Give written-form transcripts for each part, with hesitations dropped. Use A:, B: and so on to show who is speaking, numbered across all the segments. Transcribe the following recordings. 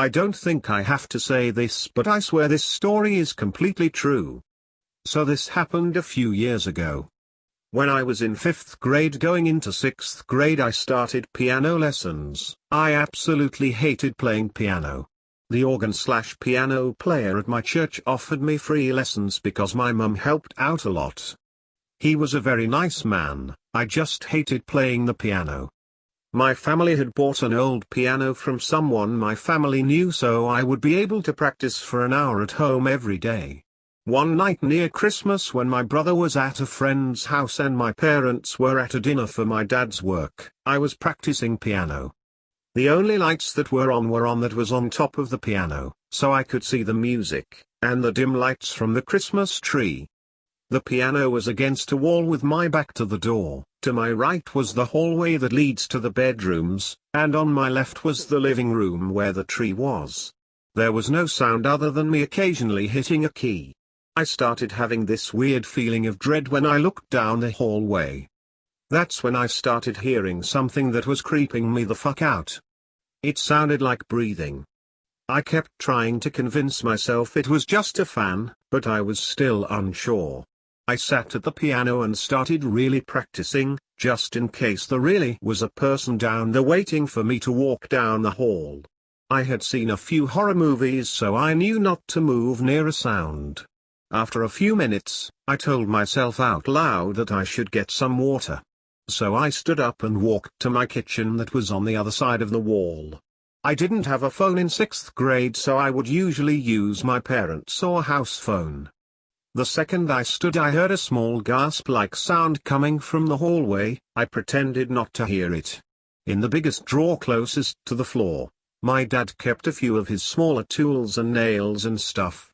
A: I don't think I have to say this, but I swear this story is completely true. So this happened a few years ago. When I was in 5th grade going into 6th grade, I started piano lessons. I absolutely hated playing piano. The organ/piano player at my church offered me free lessons because my mum helped out a lot. He was a very nice man. I just hated playing the piano. My family had bought an old piano from someone my family knew, so I would be able to practice for an hour at home every day. One night near Christmas, when my brother was at a friend's house and my parents were at a dinner for my dad's work, I was practicing piano. The only lights that were on that was on top of the piano, so I could see the music, and the dim lights from the Christmas tree. The piano was against a wall with my back to the door. To my right was the hallway that leads to the bedrooms, and on my left was the living room where the tree was. There was no sound other than me occasionally hitting a key. I started having this weird feeling of dread when I looked down the hallway. That's when I started hearing something that was creeping me the fuck out. It sounded like breathing. I kept trying to convince myself it was just a fan, but I was still unsure. I sat at the piano and started really practicing, just in case there really was a person down there waiting for me to walk down the hall. I had seen a few horror movies, so I knew not to move near a sound. After a few minutes, I told myself out loud that I should get some water. So I stood up and walked to my kitchen that was on the other side of the wall. I didn't have a phone in 6th grade, so I would usually use my parents' or house phone. The second I stood, I heard a small gasp-like sound coming from the hallway. I pretended not to hear it. In the biggest drawer closest to the floor, my dad kept a few of his smaller tools and nails and stuff.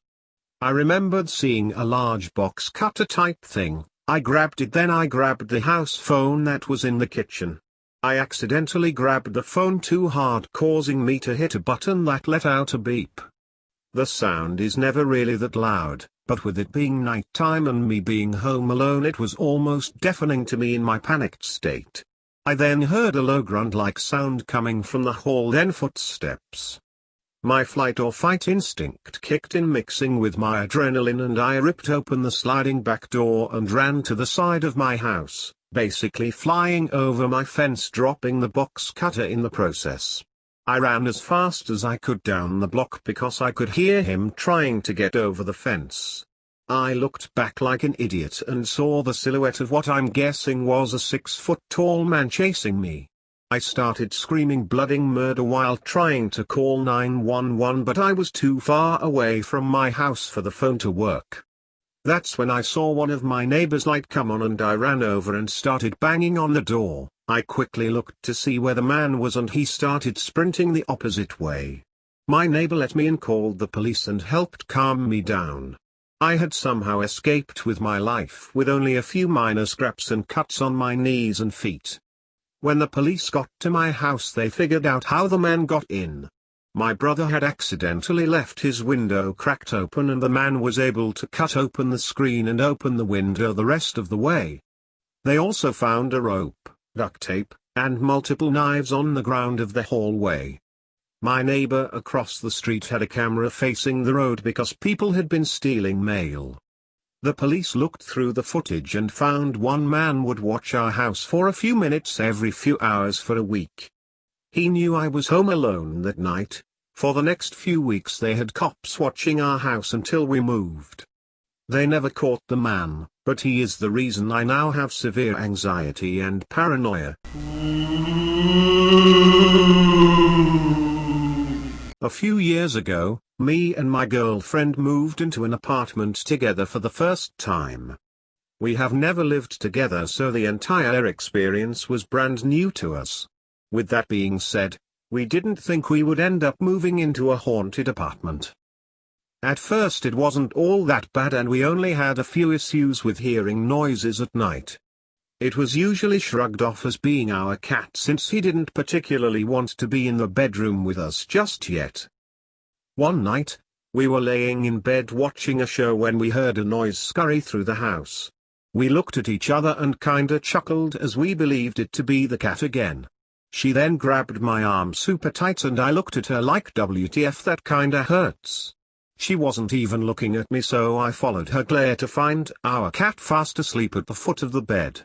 A: I remembered seeing a large box cutter type thing. I grabbed it, then I grabbed the house phone that was in the kitchen. I accidentally grabbed the phone too hard, causing me to hit a button that let out a beep. The sound is never really that loud, but with it being nighttime and me being home alone, it was almost deafening to me in my panicked state. I then heard a low grunt-like sound coming from the hall, then footsteps. My flight or fight instinct kicked in, mixing with my adrenaline, and I ripped open the sliding back door and ran to the side of my house, basically flying over my fence, dropping the box cutter in the process. I ran as fast as I could down the block because I could hear him trying to get over the fence. I looked back like an idiot and saw the silhouette of what I'm guessing was a 6-foot-tall man chasing me. I started screaming bloody murder while trying to call 911, but I was too far away from my house for the phone to work. That's when I saw one of my neighbor's light come on, and I ran over and started banging on the door. I quickly looked to see where the man was, and he started sprinting the opposite way. My neighbor let me in, called the police, and helped calm me down. I had somehow escaped with my life, with only a few minor scraps and cuts on my knees and feet. When the police got to my house, they figured out how the man got in. My brother had accidentally left his window cracked open, and the man was able to cut open the screen and open the window the rest of the way. They also found a rope, duct tape, and multiple knives on the ground of the hallway. My neighbor across the street had a camera facing the road because people had been stealing mail. The police looked through the footage and found one man would watch our house for a few minutes every few hours for a week. He knew I was home alone that night. For the next few weeks they had cops watching our house until we moved. They never caught the man, but he is the reason I now have severe anxiety and paranoia. A few years ago, me and my girlfriend moved into an apartment together for the first time. We have never lived together, so the entire experience was brand new to us. With that being said, we didn't think we would end up moving into a haunted apartment. At first it wasn't all that bad, and we only had a few issues with hearing noises at night. It was usually shrugged off as being our cat, since he didn't particularly want to be in the bedroom with us just yet. One night, we were laying in bed watching a show when we heard a noise scurry through the house. We looked at each other and kinda chuckled as we believed it to be the cat again. She then grabbed my arm super tight and I looked at her like WTF, that kinda hurts. She wasn't even looking at me, so I followed her glare to find our cat fast asleep at the foot of the bed.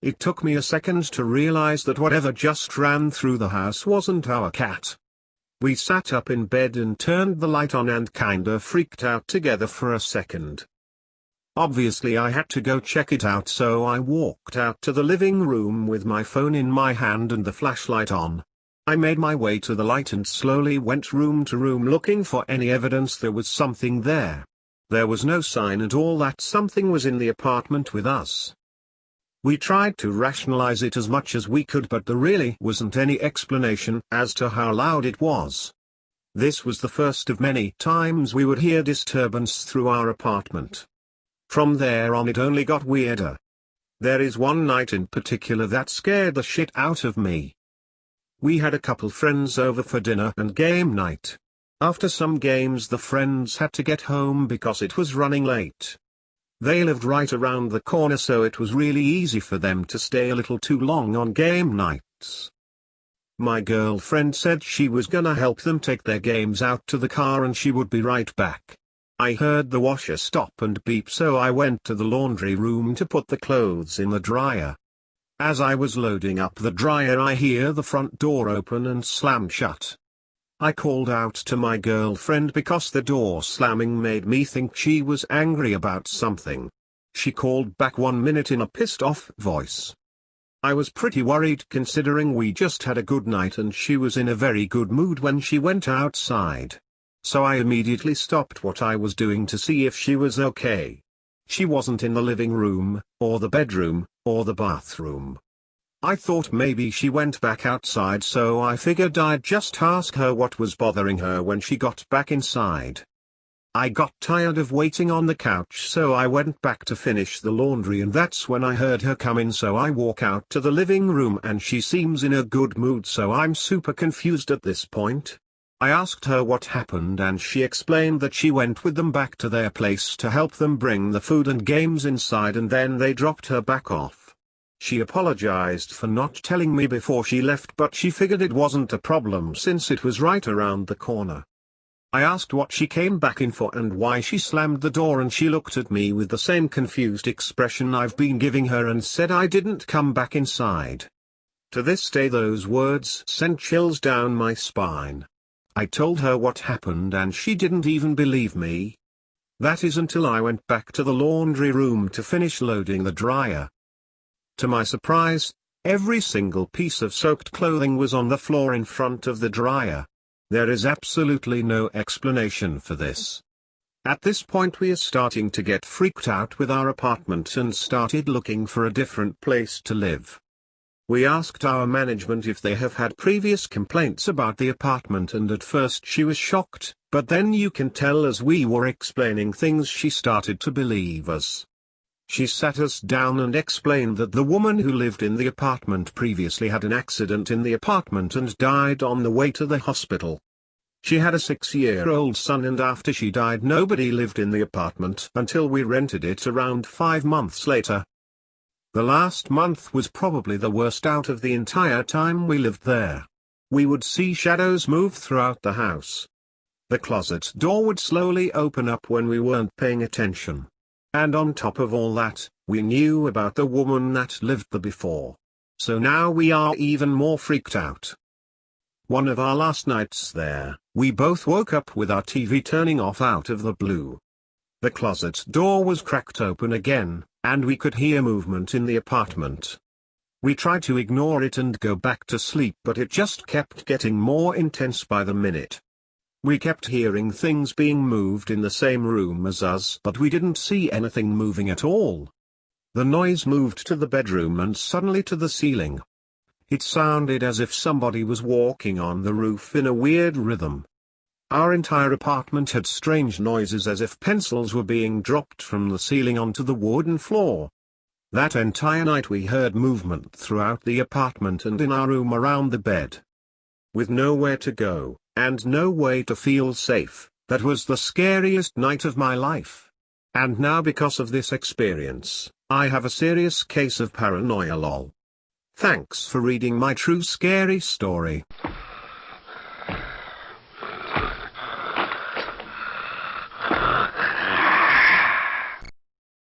A: It took me a second to realize that whatever just ran through the house wasn't our cat. We sat up in bed and turned the light on and kinda freaked out together for a second. Obviously I had to go check it out, so I walked out to the living room with my phone in my hand and the flashlight on. I made my way to the light and slowly went room to room looking for any evidence there was something there. There was no sign at all that something was in the apartment with us. We tried to rationalize it as much as we could, but there really wasn't any explanation as to how loud it was. This was the first of many times we would hear disturbance through our apartment. From there on it only got weirder. There is one night in particular that scared the shit out of me. We had a couple friends over for dinner and game night. After some games the friends had to get home because it was running late. They lived right around the corner, so it was really easy for them to stay a little too long on game nights. My girlfriend said she was gonna help them take their games out to the car and she would be right back. I heard the washer stop and beep, so I went to the laundry room to put the clothes in the dryer. As I was loading up the dryer I hear the front door open and slam shut. I called out to my girlfriend because the door slamming made me think she was angry about something. She called back 1 minute in a pissed off voice. I was pretty worried considering we just had a good night and she was in a very good mood when she went outside. So I immediately stopped what I was doing to see if she was okay. She wasn't in the living room, or the bedroom, or the bathroom. I thought maybe she went back outside, so I figured I'd just ask her what was bothering her when she got back inside. I got tired of waiting on the couch, so I went back to finish the laundry, and that's when I heard her come in, so I walk out to the living room and she seems in a good mood, so I'm super confused at this point. I asked her what happened and she explained that she went with them back to their place to help them bring the food and games inside, and then they dropped her back off. She apologized for not telling me before she left, but she figured it wasn't a problem since it was right around the corner. I asked what she came back in for and why she slammed the door, and she looked at me with the same confused expression I've been giving her and said I didn't come back inside. To this day those words sent chills down my spine. I told her what happened and she didn't even believe me. That is until I went back to the laundry room to finish loading the dryer. To my surprise, every single piece of soaked clothing was on the floor in front of the dryer. There is absolutely no explanation for this. At this point we are starting to get freaked out with our apartment and started looking for a different place to live. We asked our management if they have had previous complaints about the apartment, and at first she was shocked, but then you can tell as we were explaining things she started to believe us. She sat us down and explained that the woman who lived in the apartment previously had an accident in the apartment and died on the way to the hospital. She had a 6-year-old son, and after she died nobody lived in the apartment until we rented it around 5 months later. The last month was probably the worst out of the entire time we lived there. We would see shadows move throughout the house. The closet door would slowly open up when we weren't paying attention. And on top of all that, we knew about the woman that lived there before. So now we are even more freaked out. One of our last nights there, we both woke up with our TV turning off out of the blue. The closet door was cracked open again, and we could hear movement in the apartment. We tried to ignore it and go back to sleep, but it just kept getting more intense by the minute. We kept hearing things being moved in the same room as us, but we didn't see anything moving at all. The noise moved to the bedroom and suddenly to the ceiling. It sounded as if somebody was walking on the roof in a weird rhythm. Our entire apartment had strange noises, as if pencils were being dropped from the ceiling onto the wooden floor. That entire night we heard movement throughout the apartment and in our room around the bed. With nowhere to go, and no way to feel safe, that was the scariest night of my life. And now because of this experience, I have a serious case of paranoia lol. Thanks for reading my true scary story.